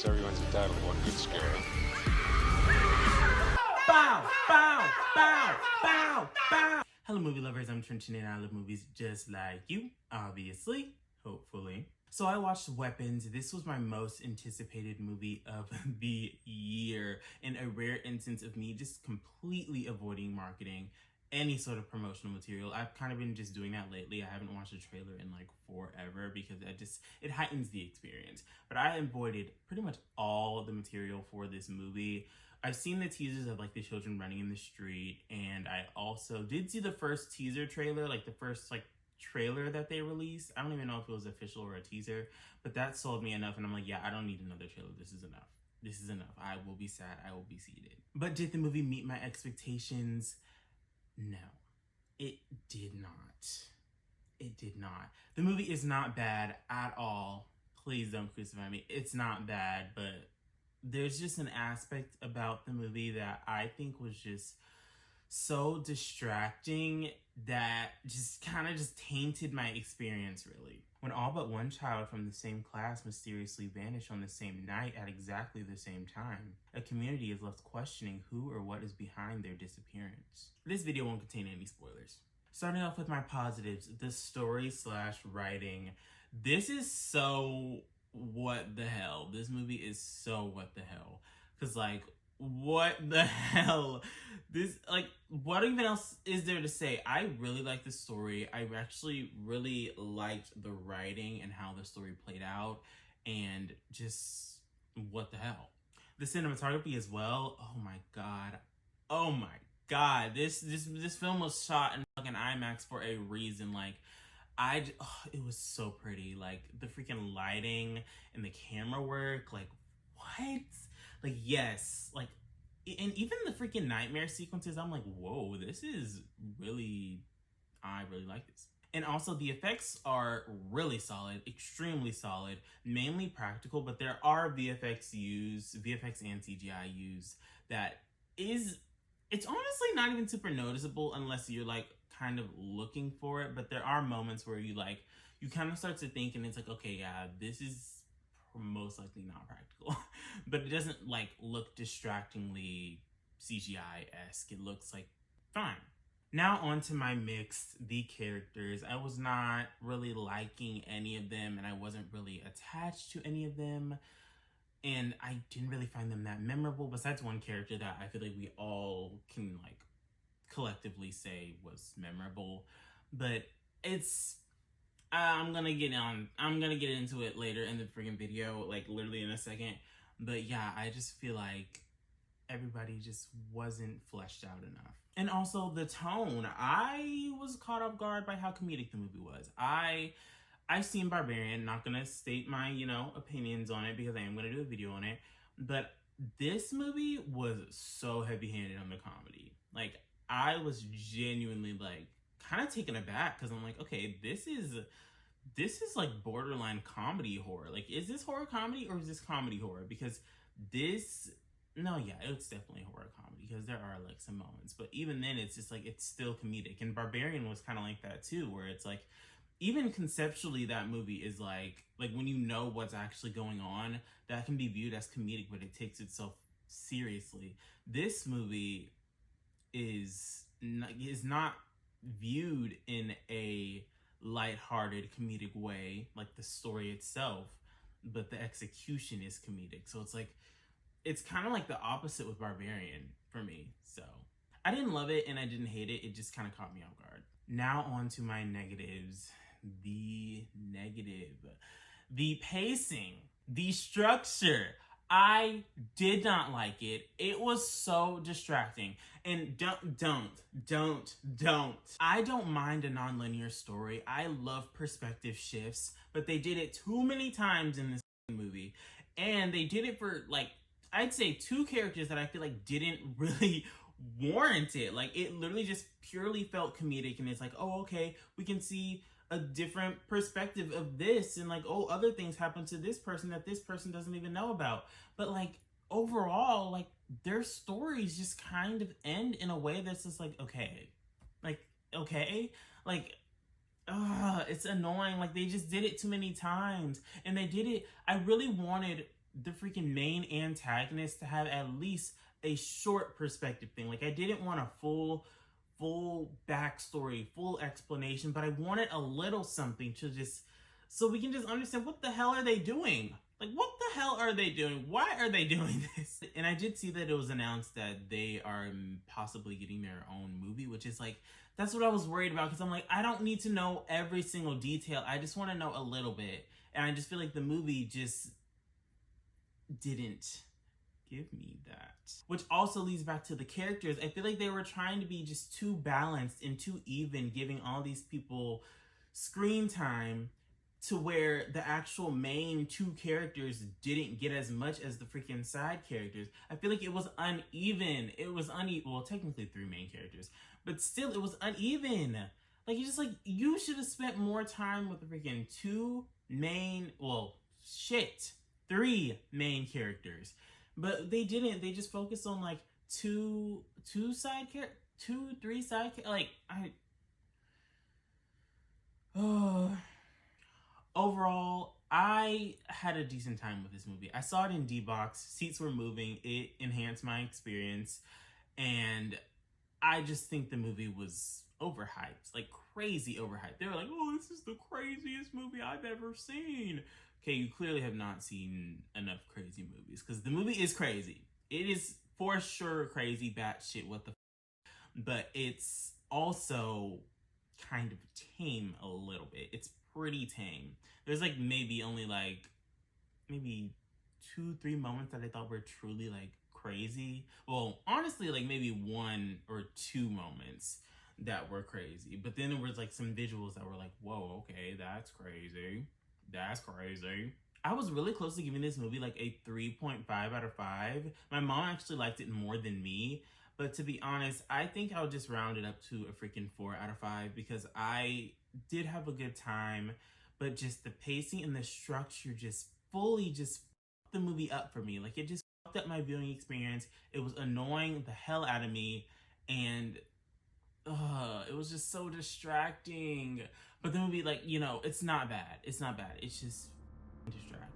guess everyone's entitled to one good scare. Bow, bow, bow, bow, bow. Hello movie lovers, I'm Trenton and I love movies just like you, obviously, hopefully. So I watched Weapons. This was my most anticipated movie of the year, in a rare instance of me just completely avoiding marketing, any sort of promotional material. I've kind of been just doing that lately. I haven't watched a trailer in like forever because it heightens the experience. But I avoided pretty much all the material for this movie. I've seen the teasers of like the children running in the street, and I also did see the first teaser trailer, like the first like trailer that they released. I don't even know if it was official or a teaser, but that sold me enough, and I'm like, yeah, I don't need another trailer. This is enough. This is enough. I will be sad. I will be seated. But did the movie meet my expectations? No, it did not. It did not. The movie is not bad at all. Please don't crucify me. It's not bad, but there's just an aspect about the movie that I think was just so distracting that just kind of just tainted my experience, really. When all but one child from the same class mysteriously vanished on the same night at exactly the same time, a community is left questioning who or what is behind their disappearance. This video won't contain any spoilers. Starting off with my positives, the story / writing. This is so what the hell. This movie is so what the hell. Cause like, what the hell? This, like, what even else is there to say? I really like the story. I actually really liked the writing and how the story played out, and just what the hell. The cinematography as well. Oh my god. Oh my god. This film was shot in fucking IMAX for a reason. Like, it was so pretty. Like, the freaking lighting and the camera work. Like, what? Like, yes. Like, and even the freaking nightmare sequences, I'm like, whoa, this is really, I really like this. And also the effects are really solid, extremely solid, mainly practical, but there are VFX and CGI used that is, it's honestly not even super noticeable unless you're like kind of looking for it. But there are moments where you kind of start to think, and it's like, okay, yeah, this is most likely not practical. But it doesn't like look distractingly CGI-esque. It looks like fine. Now on to my mixed, the characters. I was not really liking any of them, and I wasn't really attached to any of them, and I didn't really find them that memorable, besides one character that I feel like we all can like collectively say was memorable. But it's, I'm gonna get into it later in the freaking video, like literally in a second. But yeah, I just feel like everybody just wasn't fleshed out enough. And also the tone. I was caught off guard by how comedic the movie was. I've seen Barbarian, not gonna state my, opinions on it because I am gonna do a video on it. But this movie was so heavy-handed on the comedy. Like, I was genuinely like kind of taken aback because I'm like, okay, this is like borderline comedy horror. Like, is this horror comedy or is this comedy horror? Because it's definitely horror comedy because there are like some moments, but even then it's just like, it's still comedic. And Barbarian was kind of like that too, where it's like, even conceptually that movie is like when you know what's actually going on, that can be viewed as comedic, but it takes itself seriously. This movie is not viewed in a lighthearted comedic way, like the story itself, but the execution is comedic. So it's like, it's kind of like the opposite with Barbarian for me. So I didn't love it and I didn't hate it. It just kind of caught me off guard. Now on to my negatives. The pacing, the structure. I did not like it. It was so distracting. And don't. I don't mind a non-linear story. I love perspective shifts, but they did it too many times in this movie. And they did it for like, I'd say 2 characters that I feel like didn't really warrant it. Like, it literally just purely felt comedic, and it's like, oh, okay, we can see a different perspective of this, and like, oh, other things happen to this person that this person doesn't even know about. But like, overall, like, their stories just kind of end in a way that's just like, okay, it's annoying. Like, they just did it too many times, and they did it. I really wanted the freaking main antagonist to have at least a short perspective thing. Like, I didn't want a full backstory, full explanation, but I wanted a little something to just, so we can just understand what the hell are they doing? Like, what the hell are they doing? Why are they doing this? And I did see that it was announced that they are possibly getting their own movie, which is like, that's what I was worried about, because I'm like, I don't need to know every single detail. I just want to know a little bit. And I just feel like the movie just didn't give me that. Which also leads back to the characters. I feel like they were trying to be just too balanced and too even, giving all these people screen time to where the actual main two characters didn't get as much as the freaking side characters. I feel like it was uneven. It was uneven. Well, technically 3 main characters, but still it was uneven. Like, you should have spent more time with the freaking 3 main characters. But they didn't. They just focused on like three side like, overall, I had a decent time with this movie. I saw it in D-Box. Seats were moving. It enhanced my experience. And I just think the movie was overhyped. Like, crazy overhyped. They were like, oh, this is the craziest movie I've ever seen. Okay, you clearly have not seen enough crazy movies, because the movie is crazy. It is for sure crazy, batshit, what the f. But it's also kind of tame a little bit. It's pretty tame. There's like maybe 2-3 moments that I thought were truly like crazy. Well, honestly, like maybe 1 or 2 moments that were crazy. But then there was like some visuals that were like, whoa, okay, that's crazy. That's crazy. I was really close to giving this movie like a 3.5 out of 5. My mom actually liked it more than me. But to be honest, I think I'll just round it up to a freaking 4 out of 5, because I did have a good time, but just the pacing and the structure just fully just fucked the movie up for me. Like, it just fucked up my viewing experience. It was annoying the hell out of me, and it was just so distracting. But the movie, like, it's not bad. It's not bad. It's just distracting.